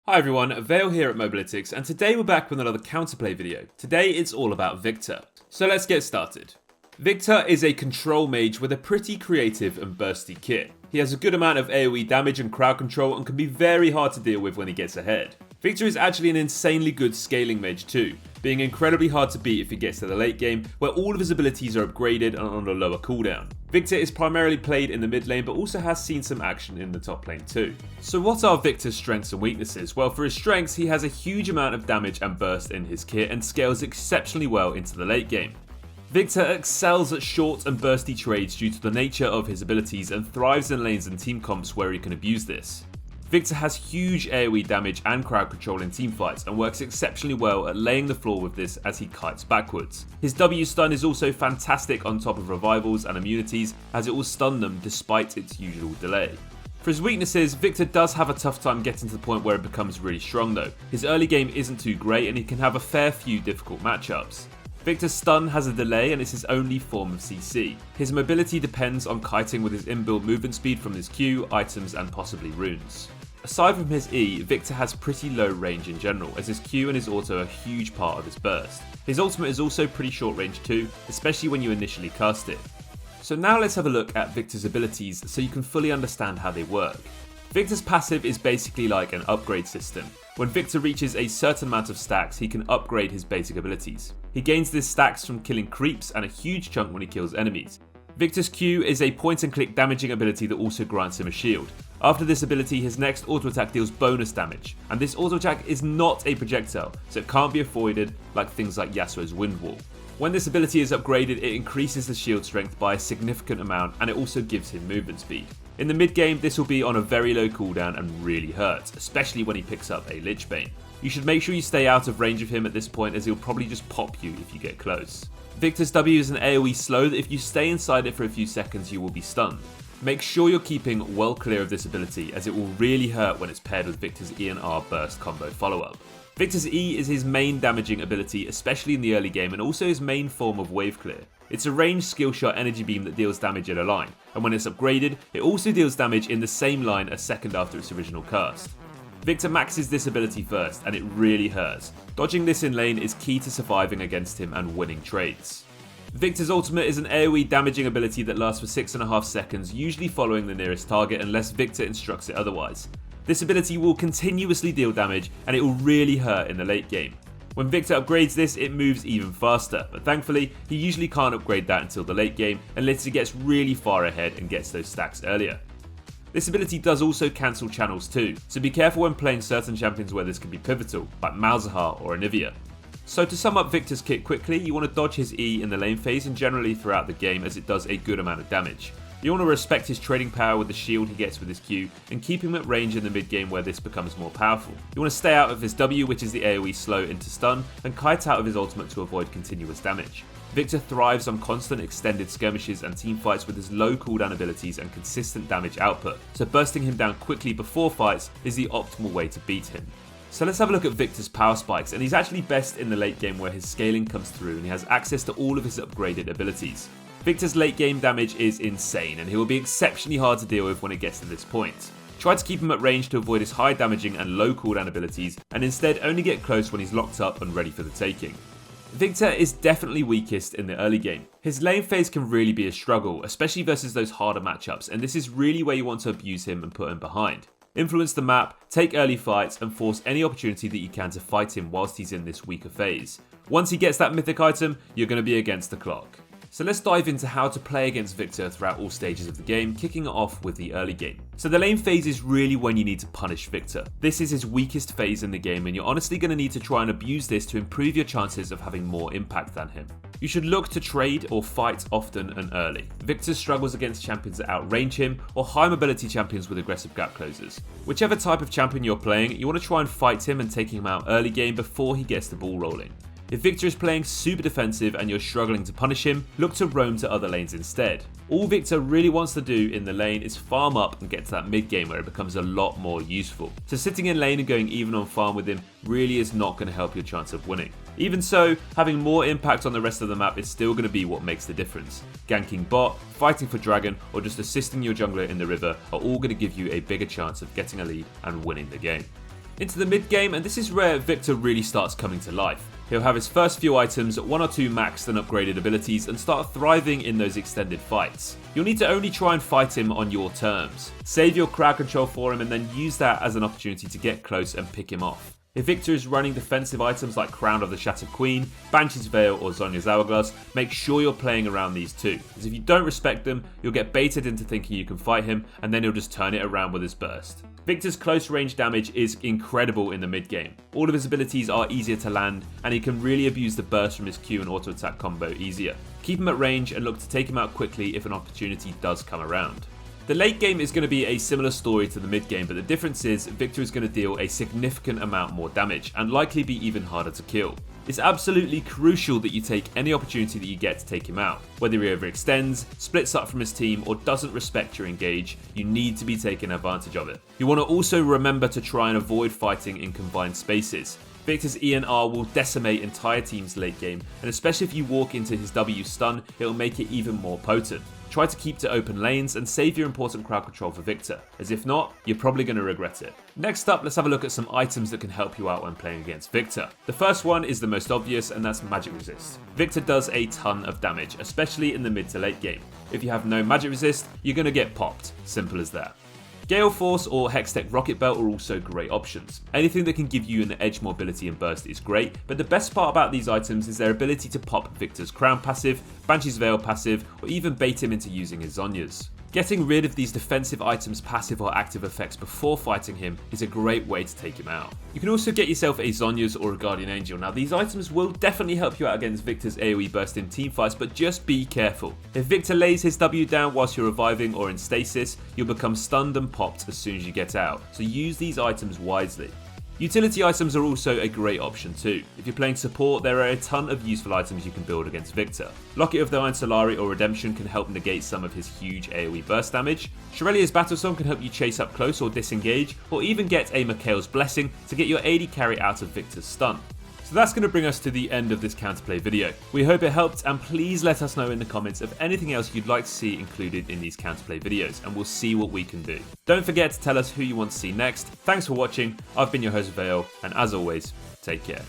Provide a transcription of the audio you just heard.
Hi everyone, Vale here at Mobalytics, and today we're back with another counterplay video. Today it's all about Viktor. So let's get started. Viktor is a control mage with a pretty creative and bursty kit. He has a good amount of AoE damage and crowd control and can be very hard to deal with when he gets ahead. Viktor is actually an insanely good scaling mage too, being incredibly hard to beat if he gets to the late game, where all of his abilities are upgraded and on a lower cooldown. Viktor is primarily played in the mid lane, but also has seen some action in the top lane too. So what are Viktor's strengths and weaknesses? Well, for his strengths, he has a huge amount of damage and burst in his kit and scales exceptionally well into the late game. Viktor excels at short and bursty trades due to the nature of his abilities and thrives in lanes and team comps where he can abuse this. Viktor has huge AoE damage and crowd control in teamfights and works exceptionally well at laying the floor with this as he kites backwards. His W stun is also fantastic on top of revivals and immunities, as it will stun them despite its usual delay. For his weaknesses, Viktor does have a tough time getting to the point where it becomes really strong though. His early game isn't too great and he can have a fair few difficult matchups. Viktor's stun has a delay and it's his only form of CC. His mobility depends on kiting with his inbuilt movement speed from his Q, items and possibly runes. Aside from his E, Viktor has pretty low range in general, as his Q and his auto are a huge part of his burst. His ultimate is also pretty short range too, especially when you initially cast it. So now let's have a look at Viktor's abilities so you can fully understand how they work. Viktor's passive is basically like an upgrade system. When Viktor reaches a certain amount of stacks, he can upgrade his basic abilities. He gains this stacks from killing creeps and a huge chunk when he kills enemies. Viktor's Q is a point and click damaging ability that also grants him a shield. After this ability, his next auto attack deals bonus damage, and this auto attack is not a projectile, so it can't be avoided like things like Yasuo's Wind Wall. When this ability is upgraded, it increases the shield strength by a significant amount and it also gives him movement speed. In the mid game, this will be on a very low cooldown and really hurt, especially when he picks up a Lich Bane. You should make sure you stay out of range of him at this point, as he'll probably just pop you if you get close. Viktor's W is an AoE slow that if you stay inside it for a few seconds you will be stunned. Make sure you're keeping well clear of this ability, as it will really hurt when it's paired with Viktor's E and R burst combo follow-up. Viktor's E is his main damaging ability, especially in the early game, and also his main form of wave clear. It's a ranged skill shot energy beam that deals damage in a line, and when it's upgraded, it also deals damage in the same line a second after its original cast. Viktor maxes this ability first, and it really hurts. Dodging this in lane is key to surviving against him and winning trades. Viktor's ultimate is an AoE damaging ability that lasts for 6.5 seconds, usually following the nearest target unless Viktor instructs it otherwise. This ability will continuously deal damage and it will really hurt in the late game. When Viktor upgrades this, it moves even faster, but thankfully he usually can't upgrade that until the late game unless he gets really far ahead and gets those stacks earlier. This ability does also cancel channels too, so be careful when playing certain champions where this can be pivotal, like Malzahar or Anivia. So to sum up Viktor's kit quickly, you want to dodge his E in the lane phase and generally throughout the game, as it does a good amount of damage. You want to respect his trading power with the shield he gets with his Q, and keep him at range in the mid game where this becomes more powerful. You want to stay out of his W, which is the AoE slow into stun, and kite out of his ultimate to avoid continuous damage. Viktor thrives on constant extended skirmishes and teamfights with his low cooldown abilities and consistent damage output, so bursting him down quickly before fights is the optimal way to beat him. So let's have a look at Viktor's power spikes, and he's actually best in the late game where his scaling comes through and he has access to all of his upgraded abilities. Viktor's late game damage is insane and he will be exceptionally hard to deal with when it gets to this point. Try to keep him at range to avoid his high damaging and low cooldown abilities, and instead only get close when he's locked up and ready for the taking. Viktor is definitely weakest in the early game. His lane phase can really be a struggle, especially versus those harder matchups, and this is really where you want to abuse him and put him behind. Influence the map, take early fights, and force any opportunity that you can to fight him whilst he's in this weaker phase. Once he gets that mythic item, you're going to be against the clock. So let's dive into how to play against Viktor throughout all stages of the game, kicking it off with the early game. So the lane phase is really when you need to punish Viktor. This is his weakest phase in the game, and you're honestly going to need to try and abuse this to improve your chances of having more impact than him. You should look to trade or fight often and early. Viktor struggles against champions that outrange him, or high mobility champions with aggressive gap closers. Whichever type of champion you're playing, you want to try and fight him and take him out early game before he gets the ball rolling. If Viktor is playing super defensive and you're struggling to punish him, look to roam to other lanes instead. All Viktor really wants to do in the lane is farm up and get to that mid game where it becomes a lot more useful. So sitting in lane and going even on farm with him really is not going to help your chance of winning. Even so, having more impact on the rest of the map is still going to be what makes the difference. Ganking bot, fighting for dragon, or just assisting your jungler in the river are all going to give you a bigger chance of getting a lead and winning the game. Into the mid game, and this is where Viktor really starts coming to life. He'll have his first few items, 1 or 2 maxed and upgraded abilities, and start thriving in those extended fights. You'll need to only try and fight him on your terms. Save your crowd control for him and then use that as an opportunity to get close and pick him off. If Viktor is running defensive items like Crown of the Shattered Queen, Banshee's Veil or Zhonya's Hourglass, make sure you're playing around these too, as if you don't respect them, you'll get baited into thinking you can fight him and then he'll just turn it around with his burst. Viktor's close range damage is incredible in the mid game. All of his abilities are easier to land and he can really abuse the burst from his Q and auto attack combo easier. Keep him at range and look to take him out quickly if an opportunity does come around. The late game is going to be a similar story to the mid game, but the difference is Viktor is going to deal a significant amount more damage and likely be even harder to kill. It's absolutely crucial that you take any opportunity that you get to take him out. Whether he overextends, splits up from his team, or doesn't respect your engage, you need to be taking advantage of it. You want to also remember to try and avoid fighting in confined spaces. Viktor's E and R will decimate entire teams late game, and especially if you walk into his W stun, it'll make it even more potent. Try to keep to open lanes and save your important crowd control for Viktor, as if not, you're probably going to regret it. Next up, let's have a look at some items that can help you out when playing against Viktor. The first one is the most obvious, and that's magic resist. Viktor does a ton of damage, especially in the mid to late game. If you have no magic resist, you're going to get popped, simple as that. Gale Force or Hextech Rocket Belt are also great options. Anything that can give you an edge mobility and burst is great, but the best part about these items is their ability to pop Viktor's Crown passive, Banshee's Veil passive, or even bait him into using his Zhonya's. Getting rid of these defensive items' passive or active effects before fighting him is a great way to take him out. You can also get yourself a Zhonya's or a Guardian Angel. Now these items will definitely help you out against Viktor's AoE burst in teamfights, but just be careful. If Viktor lays his W down whilst you're reviving or in stasis, you'll become stunned and popped as soon as you get out, so use these items wisely. Utility items are also a great option too. If you're playing support, there are a ton of useful items you can build against Viktor. Locket of the Iron Solari or Redemption can help negate some of his huge AoE burst damage. Shirelia's Battle Song can help you chase up close or disengage, or even get a Mikhail's Blessing to get your AD carry out of Viktor's stun. So that's going to bring us to the end of this counterplay video. We hope it helped, and please let us know in the comments of anything else you'd like to see included in these counterplay videos, and we'll see what we can do. Don't forget to tell us who you want to see next. Thanks for watching, I've been your host Vale, and as always, take care.